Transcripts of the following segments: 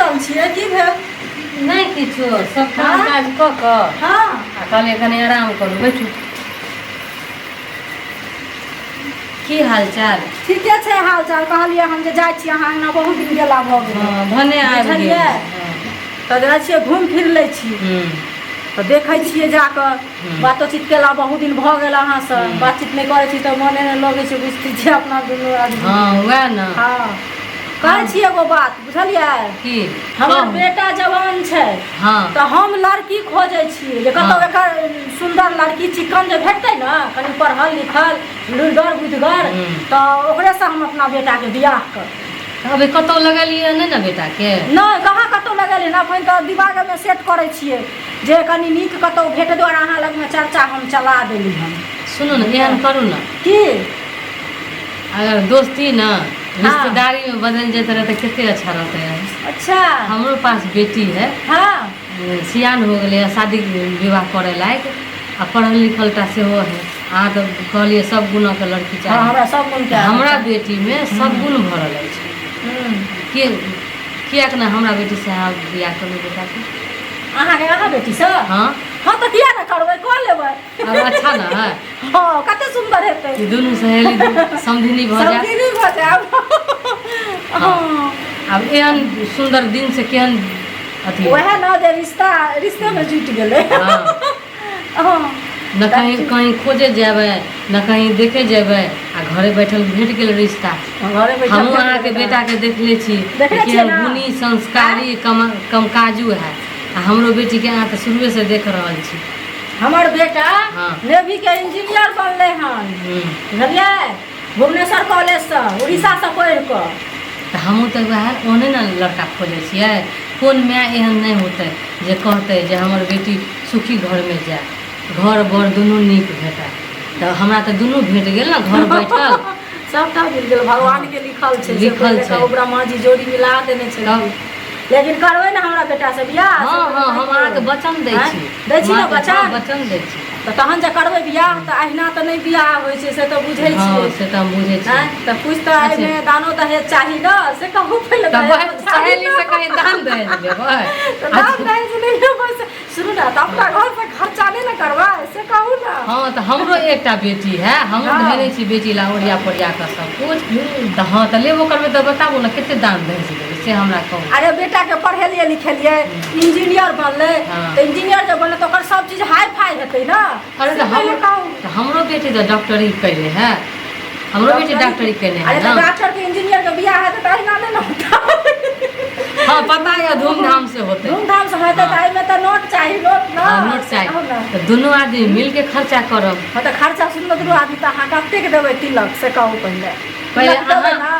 सुतल छियै की भेल? नहीं किछो सब काम काज क क हाँ कहलिए कनी आराम करू बैठू। की हाल चाल? ठीके छै हाल चाल। कहलियै हम जे जाइ छी अहाँ अंगना बहुत दिन गेला भऽ गेल। हाँ भने आबि गेल। बुझलियै? तऽ जाइ छियै घूम फिर लै छी। तऽ देखै छियै जाकऽ बातचीत केला बहुत दिन भऽ गेल अहाँसँ बातचीत नहीं करै छी तऽ मोने नहीं लगै छै। बुझते छियै अपना दुनू आदमी। हाँ वह ना। हाँ कहै छी एगो बात बुझलियै? की हमर बेटा जवान छै। हाँ तऽ हम लड़की खोजै छियै जे कतौ एकर सुंदर लड़की चिक्कन जे भेटतै ना कनि पढ़ल लिखल लुरिगर बुधिगर तऽ ओकरे से हम अपना बेटाके बियाह कर। अभी कतौ लगलिए नहीं ना बेटा के? नहीं कहाँ कतौ लगलिए ना। अपन तऽ दिमागमे सेट करै छियै जे कनि नीक कतौ भेट द्वारा अहाँ लगमे चर्चा हम चला देली हम। सुनू ना एहन करू ना की अगर दोस्ती ना रिश्तेदारी में बदल जाते रहे तो कितने अच्छा रहते है। अच्छा हमरो पास बेटी है। हाँ सियान हो गए शादी विवाह करे लायक आ पढ़ल लिखल टा सेहो है। अहाँ तो कहलिए सब गुणों के लड़की हाँ चाहिए। हमरा सब गुण के हमरा बेटी में सब गुण भरल है। किया ना हमरा बेटी से अहाँ बियाह करू बेटा के? अहाँ बेटी से? हाँ हाँ तो किया ना करबै कऽ लेबै। अब अच्छा ना है हाँ कते सुंदर हेतै। दुनू सहेली समधिनी भऽ जाए। समधिनी भऽ जाएब। हाँ अब एहन सुंदर दिन से केहन अथी वह ना जे रिश्ते में जुट गेलै। हाँ हाँ न कहीं खोजे जेबै न कहीं देखे जेबै आ घरे बैठल भेट गेल रिश्ता। घरे बैठल हमहूँ अहाँके बेटाके देखले छी देखले ना? गुणी संस्कारी कमकाजू है आ हमरो बेटीके अहाँ तऽ शुरुए से देख रहल छी। हमर बेटा हाँ। नेवी के इंजीनियर बनले हन बुझलियै? भुवनेश्वर कॉलेज से उड़ीसा से पढ़ि कऽ। तऽ हमहूँ तऽ वएह ओहने ने लड़का खोजै छियै। कोन माय एहन नहीं होते जे कहते जे हमर बेटी सुखी घर में जाए घर बर दुनू नीक भेटै। तऽ हमरा तऽ दुनू भेट गेल ना घर बैठल। सबटा मिल गेल भगवान के लिखल छै। लिखल छै। ब्रह्मा जी जोड़ी मिला देने छै। लेकिन करबै ना हमरा बेटा से बियाह? हाँ हाँ हम अहाँके वचन दै छी। दै छी ना वचन? वचन दै छी। तऽ तहन जे करबै बियाह तऽ अहिना तऽ नहीं बियाह होइ छै से तऽ बुझै हाँ छियै। से तऽ हम बुझै छी। तऽ कुछ तऽ एहिमे दानो दहेज चाही ना से कहू पहिले। सहेली से कहीं दान दहेज लेबै? दान दहेज नहीं लेबै से सुनू ना तऽ अपना घर से खर्चा नहीं ना करबै से कहू ना। हाँ तो हमरो एकटा बेटी है हम धरे छी बेटी ला ओरिया पोरिया कर सब कुछ। तो हाँ तो लेबो करबै तो बताबू ना कितने दान दहेज देबै से हमरा कहू। अरे बेटा के पढ़ेलिए लिखेलिए इंजीनियर बनले तो इंजीनियर जब बनले तो ओकर सब चीज हाई फाई हेतै ना। अरे तो हमरो बेटी तो डॉक्टरी कैले है। हमरो बेटी डॉक्टरी कैले है। अरे तो डॉक्टर के इंजीनियर के बियाह हेतै त अहिना नहीं ना होता। हाँ पता है धूमधाम से होते। धूमधाम से होते त एमे त नोट चाहिए नोट ना। नोट चाहिए तो दोनों आदमी मिल के खर्चा करब। हाँ तो खर्चा सुनलो दुनू आदमी त अहाँ कते के देबै तिलक से कहू पहिले। पहिले देबै ना?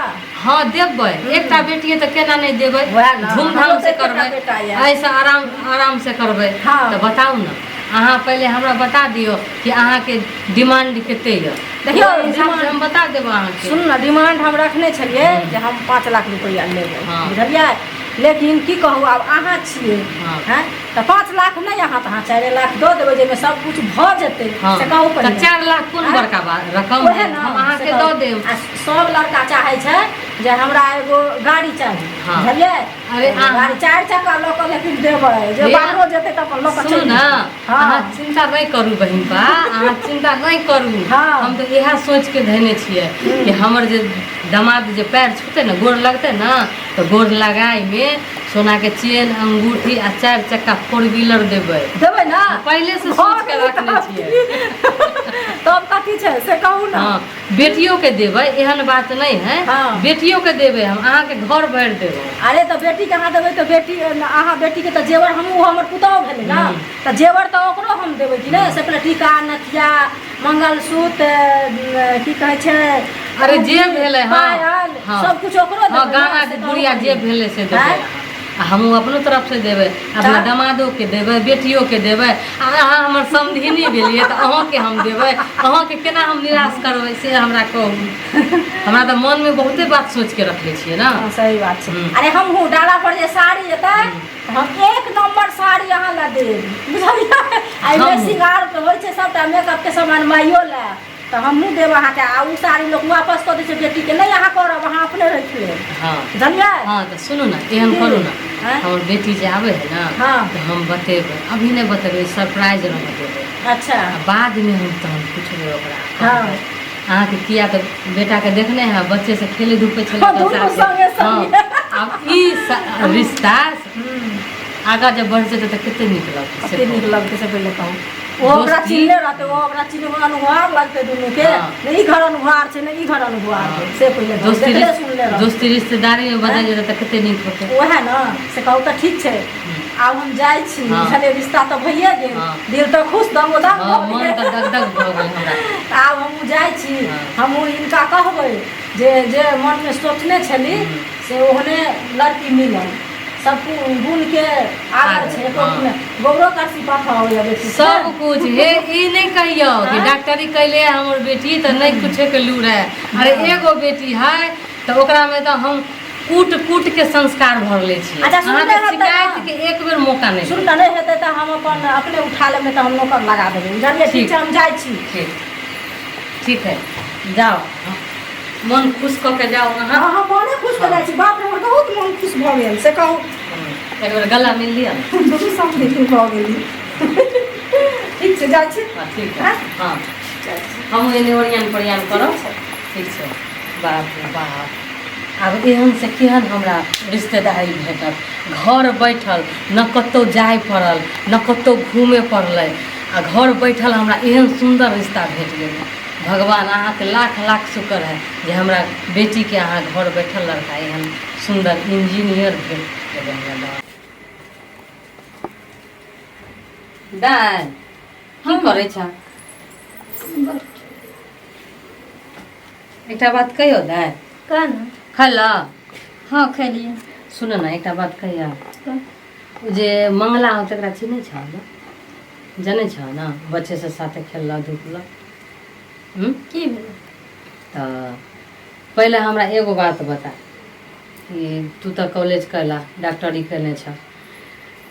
हाँ देबै। एकटा बेटी है तो केना नहीं देबै? धूमधाम से करबै ऐसा आराम से करबै। तो बताऊ ना अहाँ पहले हमरा बता दियो कि अहाँ के डिमांड कते है। देखियो हम बता देब अहाँ के। सुन ना डिमांड हम रखने छलिए जे हम 5 लाख रुपया लेबै बुझलियै? लेकिन की कहू अब अहाँ छियै हैं तो 5 लाख नहीं अहाँ तो 4 लाख दो देबै जेमे सब कुछ भ जेतै से कहू पहिले। 4 लाख कोन बड़का रकम है हम अहाँ के दो देब। सब लड़का चाहे छै जे हमरा एगो गाड़ी चाहिए बुझलियै? अरे गाड़ी 4 चक्का ल के लेकिन देबै जे बाहरो जेतै त अपन ल के सुनू ना अहाँ चिंता नहीं करू बहिन बा अहाँ चिंता नहीं करू। हम तो यह सोच के धने छियै कि हमर जे दामाद जे पैर छूते ना गोड़ लगते ना तो गोड़ लगाई में सोना के चेन अंगूठी आ 4 चक्का 4 व्हीलर देबै ना? पहले से सोच के रखने छियै। तब कथी छै से कहू ना। हाँ बेटियों के देबै एहन बात नहीं है। बेटियों के देबै हम अहाँ के घर भर देबै। अरे तो बेटी के अहाँ देबै तो बेटी अहाँ बेटी के तो जेवर हमहूँ हमर पुतौह भेलै ना तो जेवर तो ओकरो हम देबै कि नहीं? से पहिले टीका नथिया मंगलसूत्र की कहै छै अरे जे भेलै पायल सब कुछ ओकरो देबै। गाना गुड़िया जे भेलै से देबै। हमहूँ अपनो तरफ से देबै अपना दामादो के देबै बेटियों के देबै। अहाँ हमर समधिनी भेलिए तो अहाँ के हम देबै। अहाँ के केना हम निराश करबै से हमरा कहू। हमरा तो मन में बहुते बात सोच के रखले छियै ना। सही बात छै। अरे हमहूँ डाला पर जे साड़ी एतै हम 1 नंबर साड़ी अहाँ ला देब बुझलियै? एहिमे श्रृंगार होइ छै सबटा मेकअप के सामान माइयो ला तो हमहूँ देव अहाँके आ उ साड़ी लोग वापस कऽ दै छै बेटीके नहीं अहाँ करब अहाँ अपने रखि लेब हाँ बुझलियै हाँ तो सुनू ना एहन करू ना हैं? हमर बेटी जे आवे है ना हाँ। तो हम बतेबै अभी नहीं बतेबै सरप्राइज में बतेबै अच्छा बाद में हम तहन पूछबै ओकरा हाँ। अहाँके किया तो बेटा के देखने है बच्चे से खेले धूपे छले हाँ, तो दुनू साथे। संगे संगे। हाँ अब ई रिश्ता आगा जब बढ़ जेतै तऽ कते नीक लगतै से कते नीक कहू। लगतै से पहिले कहू वो ओकरा दोस्ती- चिन्हले रहतै वो ओकरा चिन्है अनुहार लगतै दुनू के हाँ। नहीं ई घर अनुहार छै नहीं ई घर अनुहार छै से पहिले कहू। दोस्ती देखले सुनले रहतै दोस्ती रिश्तेदारी में बदल जेतै तऽ कते नीक होतै ओहे न से कहू तऽ ठीक छै आब हम जाइ छी हाँ। छले रिश्ता तऽ भइए गेल हाँ। दिल तऽ खुश दमोदम हाँ, भऽ मन गेल। तऽ दगदग भऽ गेल हमरा आब हमहूँ जाइ छी हाँ। हमहूँ इनका कहबै जे जे मनमे सोचने छली से ओहने लड़की मिलल सब गुण के आगर छै एको हाँ। गुण गोबरो करसी पाथा होइए बेटी सब कुछ हे ई नहीं कहियो कि हाँ? डॉक्टरी कैले हमर बेटी तो नहीं कुछ के लूर है अरे हाँ। एगो बेटी है तो ओकरा में तो हम कूट कूट के संस्कार भरले छी अच्छा, सुनते अहाँके रहतै शिकायत ना। के एक बेर मौका नहीं सुन तऽ नहीं हेतै तऽ हम अपन अपने उठा लेब नहीं तऽ हम नौकर लगा देबै बुझलियै ठीक छै हम जाइ छी ठीक ठीक है जाओ मन खुश कऽ के जाओ अहाँ हाँ हम मने खुश भऽ जाइ छी बाप रे हमर बहुत मन खुश भऽ गेल से कहू एक बेर गला मिल लिया दुनू समझे भऽ गेली ठीक छै जाइ छी हाँ, ठीक है हाँ? हाँ जाइ छी। हम एने ओरियान परियान करब ठीक छै बाप रे बाप आब एहन से केहन हमरा रिश्तेदारी भेटत घर बैठल न कतौ जाय पड़ल न कतौ घूमे पड़लै आ घर बैठल हमरा एहन सुंदर रिश्ता भेट गेलै भगवान अहाँके लाख लाख शुक्र है जे हमरा बेटीके अहाँ घर बैठल लड़का एहन सुंदर इंजीनियर भेट गेलै हमरा दाय की करै छ एकटा बात कहियो दाय का ना खाइला हाँ खेलिए सुन न एकटा बात कहिया उ जे मंगला हो तकरा चिन्है छ न जानै छ न बच्चे से साथे खेलला धुपला की भेलै तऽ पहिले हमरा एगो बात बता कि तू तऽ कॉलेज कैला डॉक्टरी कैले छ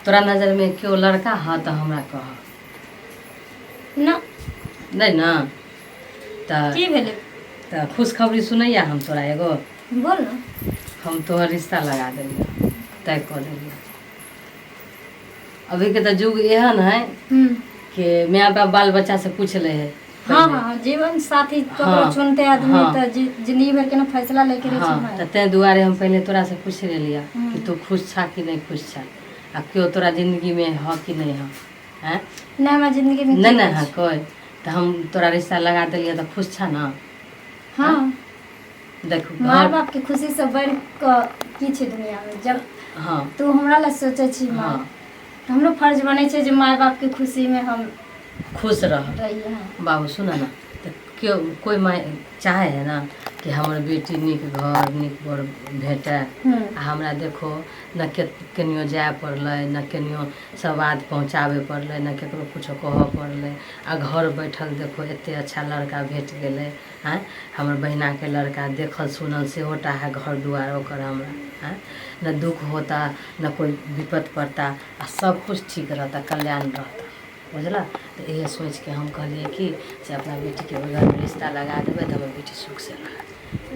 तोरा नजरमे केओ लड़का ह तऽ हमरा कह ना नहि न तऽ की भेलै तऽ खुशखबरी सुनैया हम तोरा एगो बोल ना हम तोहर रिश्ता लगा देलियै तय कऽ देलियै अभी के तऽ युग एहन है कि माय बाप बाल बच्चा से पूछ ले है हाँ हाँ जीवन साथी ककरो हाँ, चुनते आदमी हाँ। तो जिंदगी भर के ना फैसला लेके रहे हाँ छै तऽ ताहि दुआरे हम पहिले तोरा से पूछ लेलियै कि हम्म। तू खुश छा कि नहीं खुश छा आ केओ तोरा जिंदगी में ह कि नहीं ह हैं ना हमरा जिंदगी में नहीं की नहीं होइ है छै। कोई तो हम तोरा रिश्ता लगा देलियै तऽ खुश छा ना हाँ देखू माय घर बाप के खुशी से बढ़ कऽ की छै दुनिया में जब हाँ तू हमरा लए सोचै छी माँ हाँ तो हमरो फर्ज बनै छै जे माय बाप के खुशी में हम खुश रह रहिए हाँ बाबू सुन ना तऽ केओ कोई माय चाहे है ना कि हमर बेटी नीक घर नीक बर भेटै आ हमरा देखो न केनियो जाय पड़लै न केनियो सवाद पहुँचाबे पड़लै न केकरो कुछो कहऽ पड़लै आ घर बैठल देखो एते अच्छा लड़का भेट गेलै हैं हमर बहिनाके लड़का देखल सुनल सेहो टा है घर दुआर ओकर हमरा हैं न दुख होता न कोई विपत पड़ता आ सब कुछ ठीक रहता कल्याण रहता बुझला तो यही सोच के हम कहलिए कि से अपना बेटी के घर में रिश्ता लगा देबै तो हमर बेटी सुख से रहे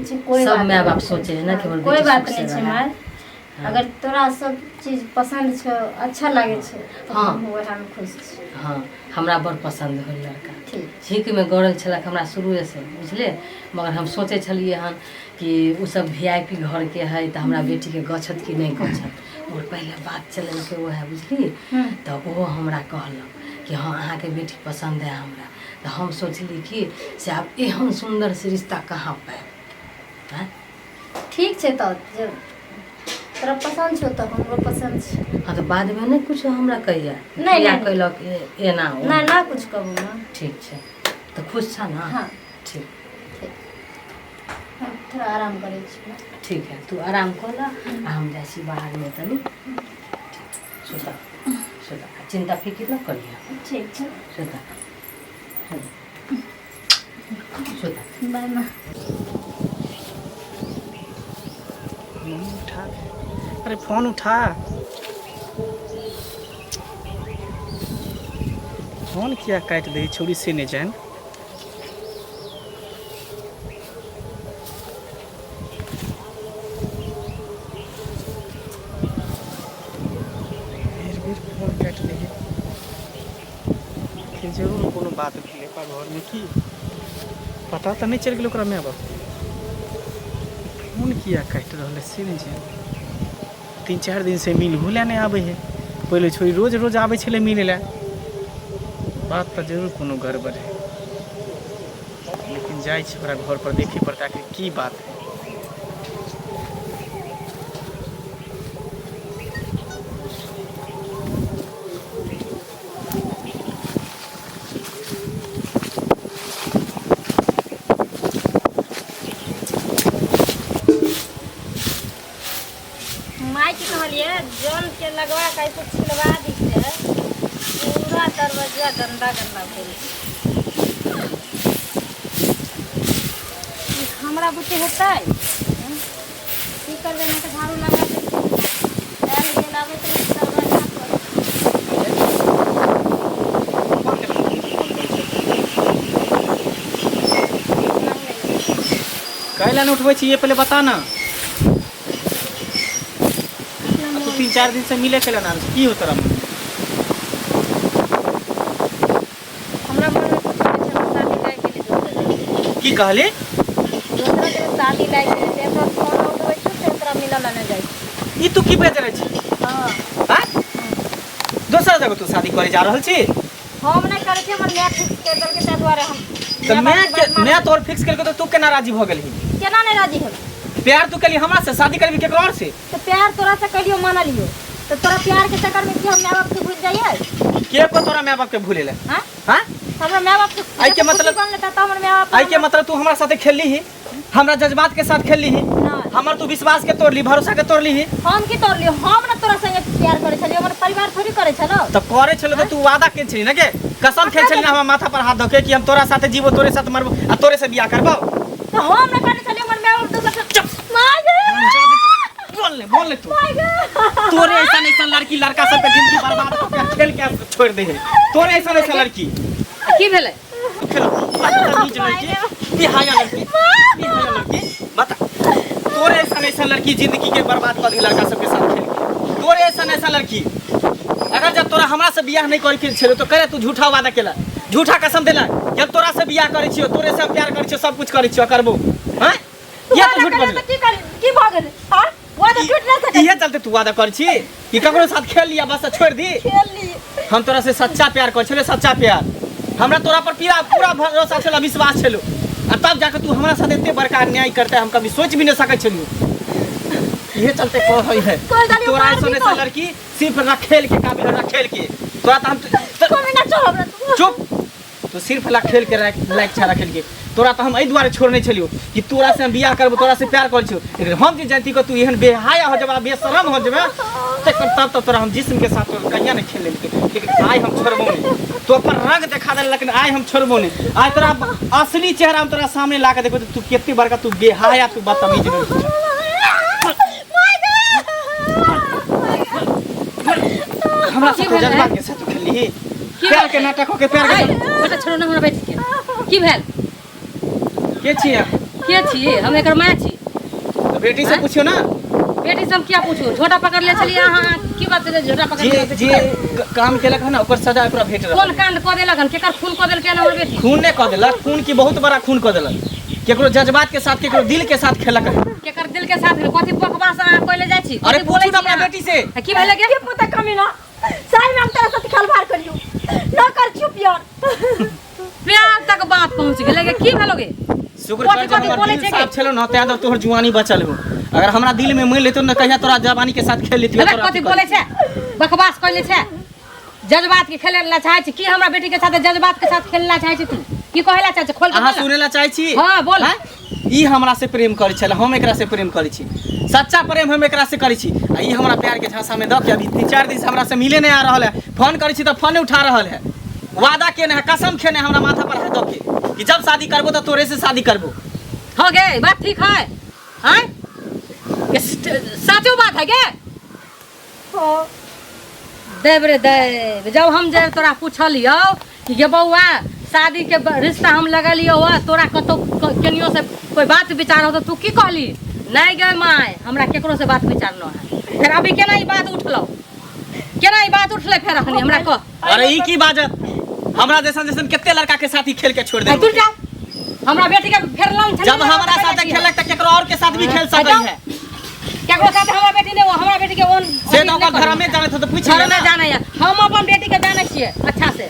अच्छा, कोई सब बात माय नहीं बाप छै। सोचे है ना कि हमर कोई बेटी बात सुख नहीं से छै रहे। माय हाँ। अगर तोरा सब चीज पसंद छौ अच्छा लागे छै तो हाँ। हम ओहे में खुश छी हाँ हमरा बड़ पसंद होल लड़का ठीक छीक में गड़ल छलक हमरा शुरुए से बुझले मगर हम सोचे छलिए हन कि उ सब VIP घर के है तो हमरा बेटी के गछत कि नहीं गछत और पहले बात चलल के वो है बुझली तो वो हमरा कहलक कि हाँ अहाँ के बेटी पसंद है हमरा तो हम सोचली कि से आप एहन सुंदर से रिश्ता कहाँ पाए हैं ठीक छै तो जब तोरा पसंद छौ तो हमरो पसंद छै हाँ तो बाद में नहीं कुछ हमरा कहिया नहीं, किया नहीं। कैलक एना ओना। ना ना कुछ कहू ना ठीक छै तो खुश छा ना हाँ ठीक हम थोड़ा आराम करै छी ना। ठीक है तू आराम कर ला आ हम जाइ छी बाहर में तनी सुता सुता आ चिंता फिक्र न करिया ठीक छै सुता सुता बाय माँ उठा अरे फोन उठा फोन किया काट दी छोड़ी से नहीं जान जरूर कोनो बात भेले पा घर में की पता तो नहीं चल गेल ओकरा माय बाप फोन किया काट रहले से नहीं छै 3-4 दिन से मिल भूला नहीं आवे है पहले छोरी रोज रोज आवे छले मिले ला बात तो जरूर कोनो गड़बड़ है लेकिन जाय छै ओकरा घर पर देखे पड़ता कि की बात है। माई की कहलिए जौन के लगवा के ऐसे छिलवा दीजिए पूरा दरवाजा गंदा गंदा भेल हमरा बुते हेतै की करबे नहीं तो झाड़ू लगा दे आयल गेल आबे तो दरवाजा कैला नहीं उठबै छी ये पहले बता ना 3-4 दिन से मिले केला ना की होत रहा हमरा मन में कुछ शादी लायक के लिए दोसर की कहले दूसरा के शादी लायक के लिए तेरा फोन उठबै छै से तेरा मिलल न जाय ई तू की बेच रही छी हां हां दोसर जगह तू शादी करे जा रहल छी हम नहीं करे छी हमर मैथ फिक्स कर देल के ताहि द्वारे हम तो मैं तोर फिक्स करके तो तू केना राजी भ गेलही केना नहीं राजी है प्यार तू कली हमरा से शादी करबी केकरो और से तो प्यार तोरा से कलियो मान लियो तो तोरा प्यार के चक्कर में कि हम माँ बाप के भूल जाइए के को तोरा माय बाप के भूले ले हां हां हमरा माँ बाप के आई के मतलब बन लेता तो हमर माँ बाप आई के मतलब तू हमरा साथे खेलली ही हमरा जज्बात के साथ खेलली ही हमर तू विश्वास के तोड़ली भरोसा के तोड़ली ही हम की तोड़ लियो हम ना तोरा संगे प्यार करे छलियो हमर परिवार थोड़ी करे छलो तो करे छलो तो तू वादा के छली ना के कसम खेल छली ना हमरा माथा पर हाथ धोके कि हम तोरा साथे जीवो तोरे साथ मरबो आ तोरे से बियाह करबो तो हम ना करे छलियो हमर माँ बाप दूसरा चुप बोल ले तू तोरे ऐसा लड़की लड़का सब के जिंदगी बर्बाद करके खेल के छोड़ दे है तोरे ऐसा लड़की की भेलै खेलो बदतमीज लड़की बिहाया लड़की बता तोरे ऐसा लड़की जिंदगी के बर्बाद कर दे लड़का सब के साथ खेल के तोरे ऐसा लड़की अगर जब तोरा हमरा से बियाह नहीं करे के छलो तो करे तू झूठा वादा केला झूठा कसम देला जब तोरा से बियाह करे छियो तोरे से प्यार करे छियो सब कुछ करे छियो करबो हैं ये तो झूठ बोल की भ गेल हां वादा टूट ना सके ये चलते तू वादा कर छी कि ककरो साथ खेल लिया बस छोड़ दी खेल ली हम तोरा से सच्चा प्यार कर छले सच्चा प्यार हमरा तोरा पर पूरा भरोसा छलो विश्वास छलो और तब जाकर तू हमरा साथ इतने बड़का अन्याय करता है हम कभी सोच भी नहीं सके छलियो ये चलते कह रही है तोरा ऐसा लड़की सिर्फ रखेल के काबिल रखेल के तोरा तो हम ना चलो हमरा चुप तो सिर्फ रखेल के लायक छा रखेल के तोरा तो हम एहि दुआरे छोड़ने छलियो कि तोरा से हम बियाह करबो तोरा से प्यार कर छियो लेकिन हम जे जानती को तू एहन बेहाया हो जबा बेशरम हो जबा तब तो तोरा हम जिस्म के साथ कहिया नहीं खेले लेकिन आज हम छोड़बो नहीं तो पर रंग दिखा दे लेकिन आज हम छोड़बो नहीं आज तोरा असली चेहरा हम तोरा सामने ला के देखो तू कितनी बड़का तू बेहाया तू बदतमीज नहीं हमरा से जज्बात के साथ खेली प्यार के नाटक हो के प्यार के बेटा छोड़ो ना हमरा बैठ के की भेल के छिए के छी हम एकर माय छी तो बेटी से पूछियो ना बेटी से हम क्या पूछू झोटा पकड़ ले चलिए अहाँ की बात है झोटा पकड़ ले जे काम केलक है ना ओकर सजा ओकरा भेट रहल कोन कांड क देलक हन केकर खून क देलक है हमर बेटी खून ने क देलक खून की बहुत बड़ा खून क देलक केकरो जज्बात के साथ केकरो दिल के साथ खेलक है केकर दिल के साथ कथि बकवास अहाँ कोइले जाइ छी अरे पूछू ना अपना बेटी से की भेल के पुता कमीना साई में हम तेरा साथ खलवाड़ करियो ना कर चुप यार प्यार तक बात पहुंच गेलै की भेलोगे शुक्र कर जे हमर दिल साफ छलो न त याद तोहर जुवानी बचल हो अगर हमरा दिल में मैल लेतो न कहिया तोरा जवानी के साथ खेल लेतियो तोरा कथि बोले छै बकवास कइले छै जज्बात के खेले ला चाहै छी की हमरा बेटी के साथ जज्बात के साथ खेलना चाहै छी तू की कहला चाहै छी खोल के अहाँ सुनेला चाहै छी हां बोल ई हमरा से प्रेम करै छले हम एकरा से प्रेम करै छी सच्चा प्रेम हम एकरा से करै छी आ ई हमरा प्यार के झांसा में द के अभी 3-4 दिन से हमरा से मिले नहीं आ रहल है फोन करै छी त फोन उठा रहल है वादा केने है कसम खेने हमरा माथा पर हाथ द के कि जब शादी करबो त तोरे से शादी करबो हो गए बात ठीक है हैं ये साचो बात है के हां देव रे देव जब हम जे तोरा पूछलियो कि गे बौआ शादी के रिश्ता हम लगलियो हो तोरा कतो केनियो से कोई बात विचार हो तो तू की कहली नहीं गे माय हमरा केकरो से बात विचार न है फिर अभी केना ई बात उठलो केना ई बात उठले फिर अखनी हमरा कह अरे ई की बाजत हमरा जैसन जैसन कितने लड़का के साथ ही खेल के छोड़ दे तू जा हमरा बेटी के फेर लाऊं जब हमारा साथ खेलक त केकरो और के साथ भी खेल सकई है केकरो साथ हमरा बेटी ने हमरा बेटी के ओन से तो ओकर घर में जाने तो पूछ घर में जाने है हम अपन बेटी के जाने छिए अच्छा से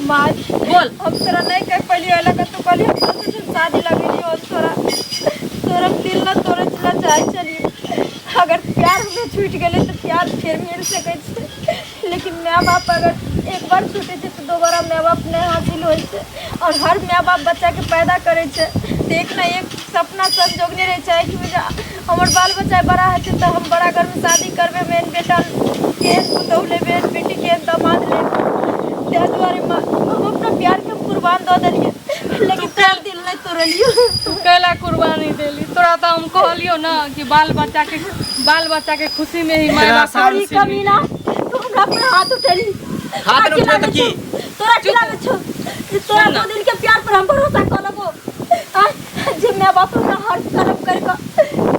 माँ बोल हम तोरा नहीं कह पहले अलग तू कहली हम शादी लगेली हो तोरा दिल ना तोरे चला चाहे चलिए अगर प्यार में छूट गए तो प्यार फिर मिल सके छे। लेकिन माँ बाप अगर एक बार छूटे छे तो दोबारा माँ बाप नहीं हासिल हो छे। और हर माँ बाप बच्चा के पैदा करे छे तो एक ना एक सपना संजोगने रहे चाहे कि हमार बाल बच्चा बड़ा है तो हम बड़ा घर में शादी करबे मेन बेटा के पुतौ लेबे बेटी के दामाद लेबे त्या द्वारे हम अपना प्यार के कुर्बान दे देलिए लेकिन तेल दिल नहीं तोड़लियो तू कैला कुर्बानी देली तोरा तो हम कहलियो ना कि बाल बच्चा के खुशी में ही माय बाप सारी कमीना तू हमरा अपना हाथ उठेली हाथ न उठे तो की तोरा किला में छो तोरा दो दिन के प्यार पर हम भरोसा कर लेबो जे मां बाप हमरा हर कर्म करके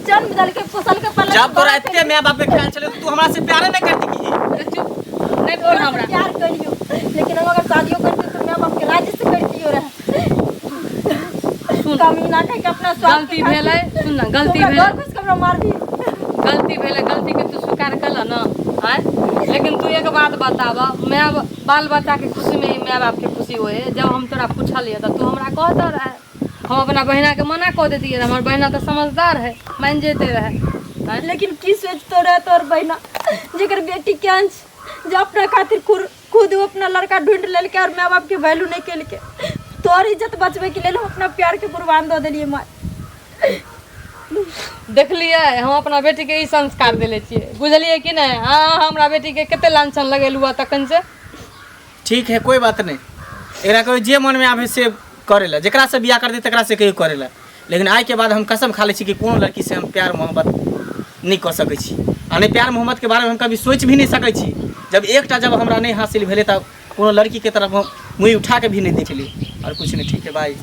जन्म दल के पोसल के पाले जब तोरा इतने मां बाप के ख्याल चले तू हमरा से प्यार नहीं करती की चुप नहीं बोल हमरा प्यार करियो लेकिन हम अगर शादियों करते तो मां बाप के राजी से करतियो रहे सुन कमीना के अपना गलती भेलै सुन ना गलती भेलै कुछ हमरा मार दी गलती भेलै गलती के तू स्वीकार कला ना हैं लेकिन तू एक बात बतावा मैं बाल बच्चा के खुशी में ही माँ बाप के खुशी होए जब हम तोरा पूछलिए तो तू हमरा कहता रहे हम अपना बहना के मना कह देती है हमार बहना तो समझदार है मान जेते रहे लेकिन की सोच तो रहे तोर बहना जेकर बेटी के अंश जो अपना खातिर खुद वो अपना लड़का ढूंढ लेल के और माँ बाप के वैल्यू नहीं केल के तोर इज्जत बचवे के लिए हम अपना प्यार के कुर्बान दे दिलिए माँ देखलिए हम अपना बेटी के ई संस्कार देले छिए बुझलिए कि नहीं हाँ हमरा बेटी के कते लांछन लगेलुआ तखन से ठीक है कोई बात नहीं एकरा कोई जे मन में आवे से करेला जेकरा से बियाह कर दे तकरा से कहियो करेला लेकिन आज के बाद हम कसम खा ले छी कि कोनो लड़की से हम प्यार मोहब्बत नहीं कर सकै छी आ नहीं प्यार मोहब्बत के बारे में हम कभी सोच भी नहीं सकै छी जब एकटा जब हमरा नहीं हासिल भेले तब कोनो लड़की के तरफ हम मुँह उठा के भी नहीं देखली और कुछ नहीं ठीक है बाय